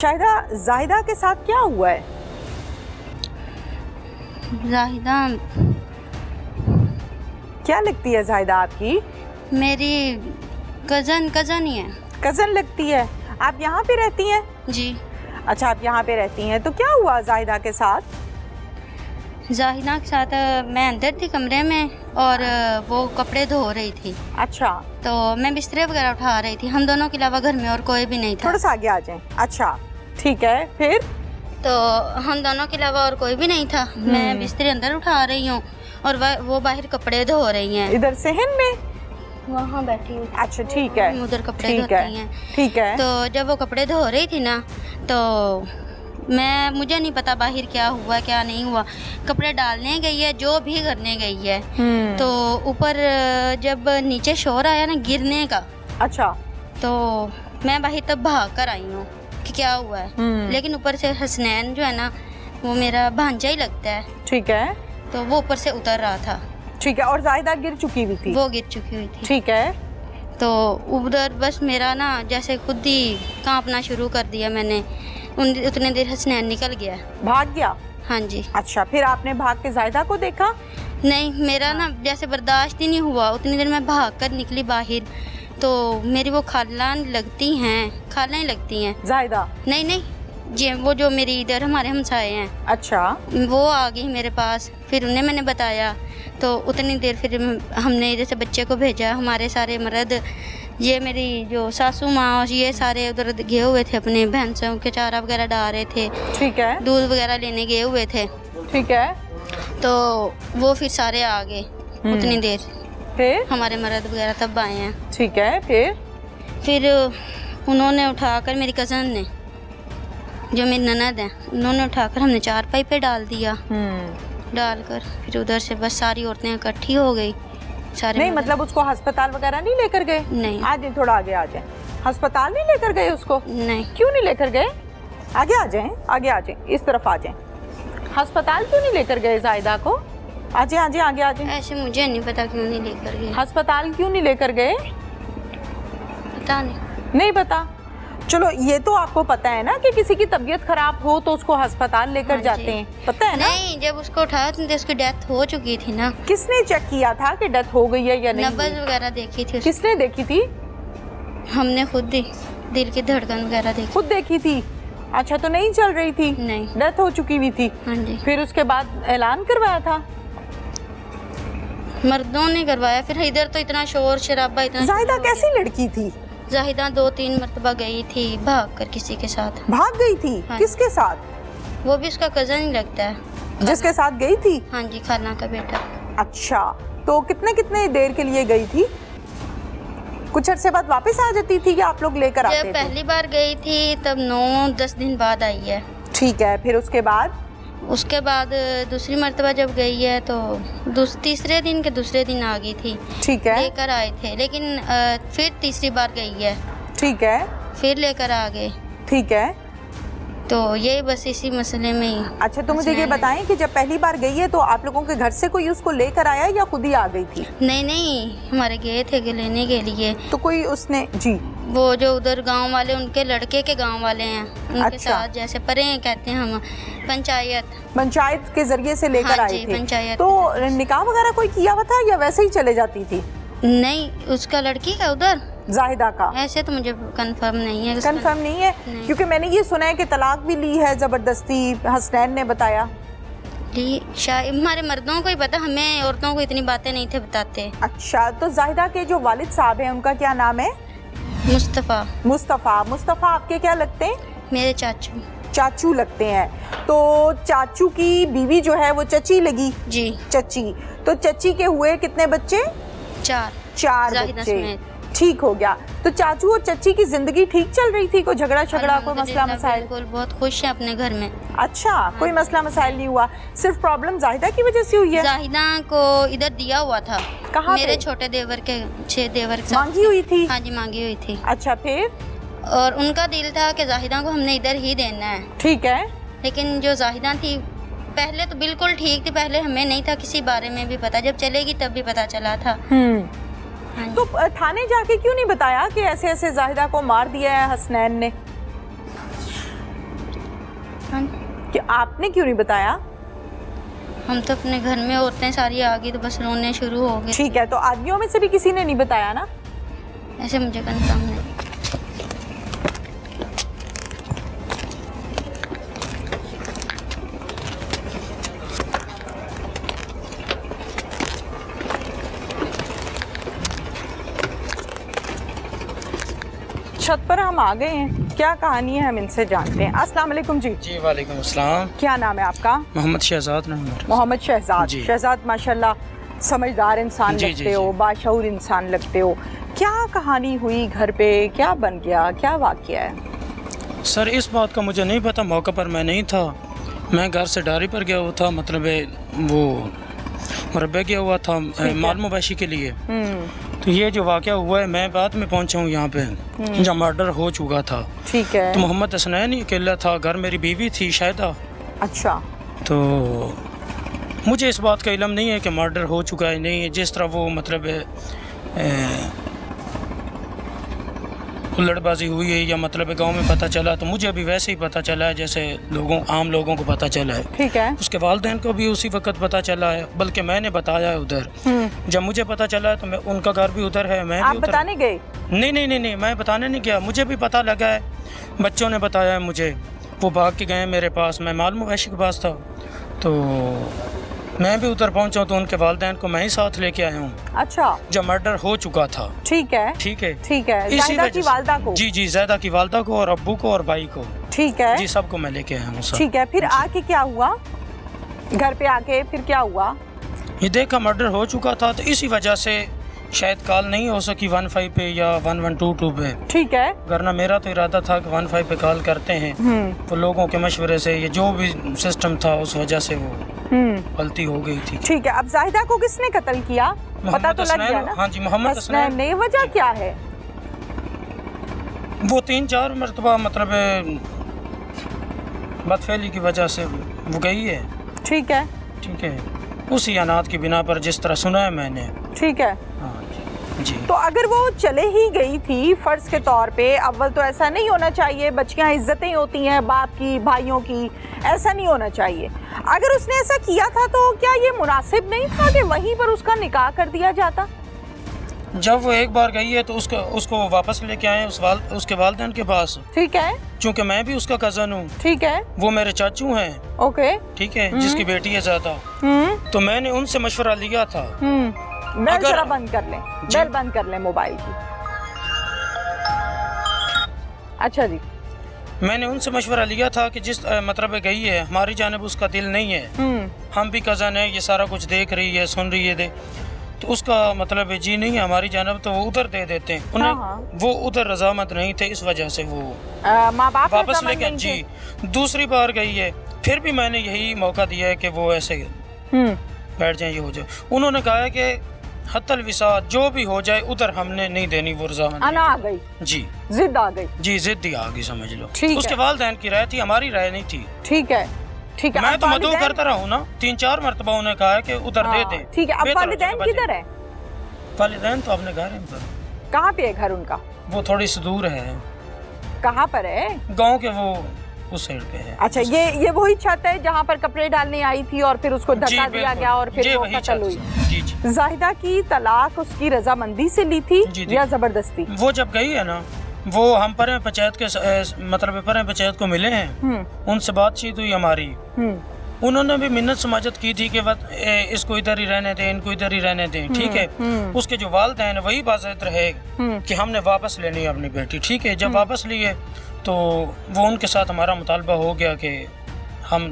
शाहिदा, जाहिदा के साथ क्या हुआ है? जाहिदा क्या लगती है जाहिदा आपकी? मेरी कज़न ही है। कज़न लगती है। आप यहाँ पे रहती हैं? जी। अच्छा, आप यहाँ पे रहती हैं। तो क्या हुआ जाहिदा के साथ? जाहिदा के साथ मैं अंदर थी कमरे में और वो कपड़े धो रही थी। अच्छा, तो मैं बिस्तरे वगैरह उठा रही थी। हम दोनों के अलावा घर में और कोई भी नहीं था। थोड़ा सा आगे आ जाएं। अच्छा, ठीक है। फिर? तो हम दोनों के अलावा और कोई भी नहीं था। मैं बिस्तरे अंदर उठा रही हूँ और वो बाहर कपड़े धो रही हैं। इधर सहन में? वहाँ बैठी हुई। अच्छा, ठीक है। उधर कपड़े ठीक धोती है, हैं। ठीक है। तो जब वो कपड़े धो रही थी ना, तो मुझे नहीं पता बाहर क्या हुआ क्या नहीं हुआ। कपड़े डालने गई है, जो भी करने गई है, तो ऊपर जब नीचे शोर आया ना गिरने का, अच्छा, तो मैं बाहर तब भाग कर आई हूँ कि क्या हुआ है। लेकिन ऊपर से हसनैन जो है ना, वो मेरा भांजा ही लगता है। ठीक है, तो वो ऊपर से उतर रहा था। ठीक है। और जाहिदा गिर चुकी हुई थी? वो गिर चुकी हुई थी। ठीक है। तो उधर बस मेरा ना जैसे खुद ही कांपना शुरू कर दिया मैंने। उतने देर हसनैन निकल गया, भाग गया? हाँ जी। अच्छा, फिर आपने भाग के जाहिदा को देखा? नहीं, मेरा ना जैसे बर्दाश्त ही नहीं हुआ। उतनी देर में भाग कर निकली बाहर, तो मेरी वो खाला लगती हैं, खाला ही लगती हैं। जाहिदा? नहीं नहीं जी, वो जो मेरी इधर हमारे हमसाए हैं। अच्छा, वो आ गई मेरे पास। फिर उन्हें मैंने बताया, तो उतनी देर फिर हमने जैसे बच्चे को भेजा। हमारे सारे मर्द, ये मेरी जो सासू माँ और ये सारे उधर गए हुए थे, अपने भैंसों के चारा वगैरह डाल रहे थे। ठीक है, दूध वगैरह लेने गए हुए थे। ठीक है। तो वो फिर सारे आ गए उतनी देर। फिर? हमारे मर्द वगैरह तब आए हैं। ठीक है। फिर उन्होंने उठाकर, मेरी कज़न ने, जो मेरी ननद है, उन्होंने उठाकर हमने चारपाई पे डाल दिया। डालकर फिर उधर से बस सारी औरतें इकट्ठी हो गई। सारे नहीं, मतलब उसको अस्पताल वगैरह नहीं लेकर गए? नहीं। आ जाए, थोड़ा आगे आ जाए। अस्पताल नहीं लेकर गए उसको? नहीं। क्यों नहीं लेकर गए? आगे आ जाएं, आगे आ जाएं, इस तरफ आ जाएं। अस्पताल क्यों नहीं लेकर गए जाहिदा को? आ जाएं, आ जाएं, आगे आ जाएं। ऐसे मुझे नहीं पता क्यों नहीं लेकर गए। अस्पताल क्यों नहीं लेकर गए? पता नहीं। नहीं पता? चलो, ये तो आपको पता है ना कि किसी की तबीयत खराब हो तो उसको अस्पताल लेकर हाँ जाते हैं, पता है ना? नहीं, जब उसको उठाया तो उसकी डेथ हो चुकी थी ना। किसने चेक किया था कि डेथ हो गई है या नहीं? नब्ज वगैरह देखी थी। किसने देखी थी? हमने खुद ही दिल की धड़कन वगैरह देखी। खुद देखी थी? अच्छा, तो नहीं चल रही थी? नहीं, डेथ हो चुकी हुई थी। हाँ जी। फिर उसके बाद ऐलान करवाया था? मर्दों ने करवाया। फिर इधर तो इतना शोर शराबा, इतना। जाहिदा कैसी लड़की थी? जाहिदा 2-3 मरतबा गई थी भाग कर किसी के साथ। भाग गई थी? हाँ। किसके साथ? वो भी उसका कज़न ही लगता है। जिसके साथ गई थी? हाँ जी, खाला का बेटा। अच्छा, तो कितने कितने देर के लिए गई थी? कुछ अरसे बाद वापस आ जाती थी या आप लोग लेकर आते जब थे? पहली बार गई थी तब 9-10 दिन बाद आई है। ठीक है। फिर उसके बाद? उसके बाद दूसरी मर्तबा जब गई है तो तीसरे दिन के दूसरे दिन आ गई थी। ठीक है। लेकर आए थे, लेकिन फिर तीसरी बार गई है। ठीक है। फिर लेकर आ गए। ठीक है। तो यही बस इसी मसले में ही। अच्छा, तो मुझे ये बताएं कि जब पहली बार गई है तो आप लोगों के घर से कोई उसको लेकर आया या खुद ही आ गई थी? नहीं नहीं, हमारे गए थे कि लेने के लिए। तो कोई उसने? जी। वो जो उधर गांव वाले, उनके लड़के के गांव वाले हैं, उनके अच्छा। साथ जैसे परे कहते हैं हम, पंचायत के जरिए से लेकर हाँ आए जी, थे? पंचायत। तो निकाह वगैरह कोई किया हुआ था या वैसे ही चले जाती थी? नहीं, उसका लड़की का उधर जाहिदा का? ऐसे तो मुझे कंफर्म नहीं है। कंफर्म नहीं है? नहीं। क्योंकि मैंने ये सुना है कि तलाक भी ली है जबरदस्ती, हसनैन ने बताया। शायद हमारे मर्दों को ही पता, हमें औरतों को इतनी बातें नहीं थे बताते। अच्छा, तो जाहिदा के जो वालिद साहब हैं उनका क्या नाम है? मुस्तफ़ा। मुस्तफ़ा आपके क्या लगते हैं? मेरे चाचू। चाचू लगते हैं। तो चाचू की बीवी जो है वो चची लगी? जी। चची। तो चची के हुए कितने बच्चे? 4 बच्चे। समेत। ठीक हो गया। तो चाचू और चची की जिंदगी ठीक चल रही थी? कोई झगड़ा कोई मसला मसाइल? बिल्कुल, बहुत खुश है अपने घर में। अच्छा, कोई मसला मसाइल नहीं हुआ? सिर्फ प्रॉब्लम जाहिदा की वजह से हुई है? जाहिदा को इधर दिया हुआ था। कहाँ मेरे पे? छोटे देवर के 6 देवर के साथ। मांगी हुई थी? हाँ जी, मांगी हुई थी। अच्छा, फिर? और उनका दिल था कि जाहिदा को हमने इधर ही देना है। ठीक है। लेकिन जो जाहिदा थी पहले तो बिल्कुल ठीक थी, पहले हमें नहीं था किसी बारे में भी पता, जब चलेगी तब भी पता चला था। हाँ जी। तो थाने जाके क्यों नहीं बताया कि ऐसे ऐसे जाहिदा को मार दिया है हसनैन ने? हाँ, कि आपने क्यों नहीं बताया? हम तो अपने घर में औरतें सारी आ गई तो बस रोने शुरू हो गए। ठीक है, तो आदमियों में से भी किसी ने नहीं बताया ना? ऐसे मुझे कंफर्म नहीं। छत पर हम आ गए हैं, क्या कहानी है हम इनसे जानते हैं। अस्सलाम वालेकुम जी। जी वालेकुम अस्सलाम। क्या नाम है आपका? मोहम्मद शहजाद नाम है। मोहम्मद शहजाद। जी। शहजाद माशाल्लाह समझदार इंसान जी, लगते जी, हो, जी। बाशऊर इंसान लगते हो। क्या कहानी हुई घर पे, क्या बन गया, क्या वाकया है? सर इस बात का मुझे नहीं पता, मौका पर मैं नहीं था। मैं घर से डायरी पर गया हुआ था, मतलब वो मुरब्बे गया हुआ था माल मवेशी के लिए। तो ये जो वाकया हुआ है, मैं बाद में पहुंचा हूँ यहाँ पे जब मर्डर हो चुका था। ठीक है। तो मोहम्मद हसनैन ही अकेला था, घर मेरी बीवी थी शायदा। अच्छा। तो मुझे इस बात का इल्म नहीं है कि मर्डर हो चुका है नहीं है। जिस तरह वो मतलब हुल्लड़बाजी हुई है या मतलब गांव में पता चला, तो मुझे भी वैसे ही पता चला है जैसे आम लोगों को पता चला है। ठीक है। उसके वालिदैन को भी उसी वक्त पता चला है, बल्कि मैंने बताया है उधर। जब मुझे पता चला है तो मैं, उनका घर भी उधर है, मैं आप भी उधर। बताने गए? नहीं, मैं बताने नहीं गया, मुझे भी पता लगा है, बच्चों ने बताया है मुझे। वो भाग के गए मेरे पास, मैं माल मवेशी के पास था, तो मैं भी उधर पहुंचा तो उनके वालिदैन को मैं ही साथ लेके आया हूँ। अच्छा। जब मर्डर हो चुका था। ठीक है। ठीक है। ठीक है। इसी जायदा वजह की से- वालदा को? जी जायदा की वालदा को और अब्बू को और भाई को। ठीक है। जी सबको मैं लेके आया हूँ सर। ठीक है, फिर आके क्या हुआ? घर पे आके फिर क्या हुआ? ये देखा मर्डर हो चुका था, तो इसी वजह से शायद कॉल नहीं हो सकी 15 पे या 1122 पे। ठीक है। वरना मेरा तो इरादा था कि 15 पे कॉल करते हैं, तो लोगों के मशवरे से ये जो भी सिस्टम था उस वजह से वो गलती हो गई थी। ठीक है। अब जाहिदा को किसने कत्ल किया? पता तो लग गया ना? हाँ जी, मोहम्मद हसनैन ने। वजह क्या है? वो 3-4 मरतबा मतलब बदफेली की वजह से वो गई है। ठीक है। ठीक है, उसी अनाथ की बिना पर, जिस तरह सुना है मैंने। ठीक है। हाँ जी। तो अगर वो चले ही गई थी फर्ज के तौर पे, अव्वल तो ऐसा नहीं होना चाहिए, बच्चियां इज्जतें होती हैं बाप की, भाइयों की, ऐसा नहीं होना चाहिए। अगर उसने ऐसा किया था तो क्या ये मुनासिब नहीं था कि वहीं पर उसका निकाह कर दिया जाता? जब वो एक बार गई है तो उसको वापस लेके आए उसके वालिदैन के पास। ठीक है। क्योंकि मैं भी उसका कज़न हूँ। ठीक है। वो मेरे चाचू हैं। ओके। ठीक है, जिसकी बेटी है ज़्यादा। तो मैंने उनसे मशवरा लिया था। बेल अगर- जरा बंद कर लें, बेल बंद कर लें मोबाइल की। अच्छा जी। मैंने उनसे मशवरा लिया था कि जिस मतलब गई है, हमारी जानिब उसका दिल नहीं है, हम भी कज़न है, ये सारा कुछ देख रही है, सुन रही है, तो उसका मतलब जी नहीं है हमारी जानिब, तो वो उधर दे देते हैं उन्हें। हाँ। वो उधर रजामंद नहीं थे, इस वजह से वो माँ बाप वापस रजामंद लेके। नहीं जी थे? दूसरी बार गई है, फिर भी मैंने यही मौका दिया है कि वो ऐसे बैठ जाए, ये हो जाए। उन्होंने कहा है कि हत्तल विसात जो भी हो जाए उधर हमने नहीं देनी वो रजामंद। अना आ गई, जी जिद आ गई। जी जिद ही आ गई, समझ लो। ठीक है। उसके वालिदैन की राय थी, हमारी राय नहीं थी। ठीक है। ठीक है। मैं अब तो मदऊ वालिदैन- करता रहा हूँ ना, 3-4 मरतबा उन्हें कहा है कि उधर दे हाँ, दे। ठीक है। अब बेहतर हो वालिदैन जाएगा किधर बच्चे। है? वालिदैन तो अपने घर है उधर। कहाँ पे है घर उनका? वो थोड़ी सी दूर है, कहाँ पर है? गांव के वो उस साइड पे है। अच्छा, ये वही छत है जहाँ पर कपड़े डालने आई थी और फिर उसको जी, धक्का दिया बिल्कुल। गया और फिर जी, वो वही कत्ल छत हुई। से। जी जी। जाहिदा की तलाक उसकी रजामंदी से ली थी जी, जी। या जबरदस्ती? वो जब गई है ना, वो हम परे पंचायत के मतलब परे पंचायत को मिले हैं, उनसे बातचीत हुई हमारी। उन्होंने भी मिन्नत समाजत की थी कि इसको इधर ही रहने दें, इनको इधर ही रहने दें। ठीक है। उसके जो वालिदैन वही बाज़ाहिर रहे कि हमने वापस लेनी है अपनी बेटी। ठीक है। जब वापस लिए तो वो उनके साथ हमारा मुतालबा हो गया कि हम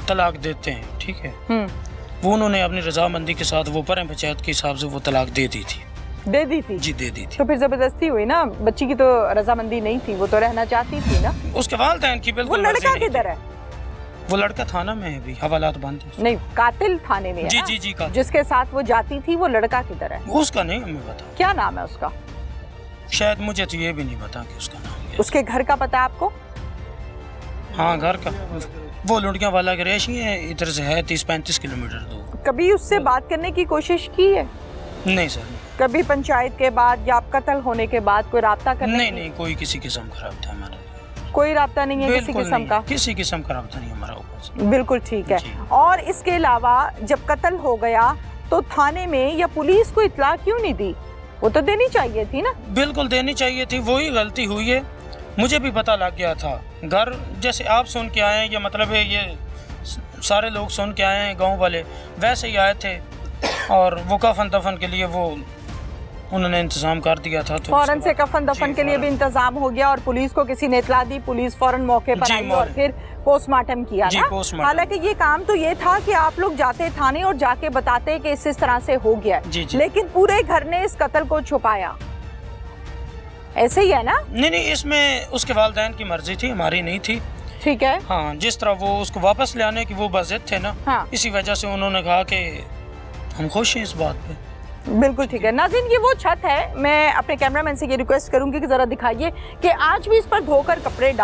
तलाक देते हैं। ठीक है। वो उन्होंने अपनी रजामंदी के साथ वो परे पंचायत के हिसाब से वो तलाक दे दी थी। दे दी थी? जी दे दी थी। तो फिर जबरदस्ती हुई ना, बच्ची की तो रजामंदी नहीं थी, वो तो रहना चाहती थी ना। उसके वालिदैन की वो बिल्कुल मर्जी लड़का नहीं थी। किधर है? वो लड़का थाना में है, भी हवालात बंद है। नहीं, कातिल थाने में है जी ना? जी जी का जिसके साथ वो जाती थी वो लड़का किधर है? उसका नहीं हमें पता, क्या नाम है उसका? शायद मुझे तो ये भी नहीं पता कि उसका नाम क्या है। उसके घर का पता आपको? हाँ घर का, वो लुड़कियाँ वाला ग्रेशी है, इधर से है 30-35 किलोमीटर दूर। कभी उससे बात करने की कोशिश की है? नहीं सर, कभी पंचायत के बाद या कत्ल होने के बाद कोई राब्ता करने नहीं की? नहीं, कोई किसी किस्म का रब्ता हमारा। कोई राब्ता नहीं है किसी बिल्कुल किस्म नहीं, का? किसी किस्म का राब्ता नहीं हमारा ऊपर से। बिल्कुल ठीक है। जी। और इसके अलावा जब कत्ल हो गया तो थाने में या पुलिस को इत्तला क्यों नहीं दी? वो तो देनी चाहिए थी ना। बिल्कुल देनी चाहिए थी, वही गलती हुई है। मुझे भी पता लग गया था, घर जैसे आप सुन के आए हैं, ये मतलब है ये सारे लोग सुन के आए हैं गांव वाले, वैसे ही आए थे और वो कफन दफन के लिए वो उन्होंने इंतजाम कर दिया था। तो फौरन से कफन दफन के लिए भी इंतजाम हो गया और पुलिस को किसी ने इत्तला दी, पुलिस फौरन मौके पर आई और फिर पोस्टमार्टम किया जी, ना। पोस्टमार्टम। हालांकि ये काम तो ये था कि आप लोग जाते थाने और जाके बताते कि इस तरह से हो गया, लेकिन पूरे घर ने इस कत्ल को छुपाया, ऐसे ही है ना? नहीं, इसमें उसके वालिदैन की मर्जी थी, हमारी नहीं थी। ठीक है। हाँ, जिस तरह वो उसको वापस ले आने की वो बाज़िद थे ना, हाँ। इसी वजह से उन्होंने कहा कि हम खुश हैं इस बात पे। बिल्कुल ठीक है। नाज़रीन, ये वो छत है, मैं अपने कैमरामैन से ये रिक्वेस्ट करूंगी कि जरा दिखाइए कि आज भी इस पर धोकर कपड़े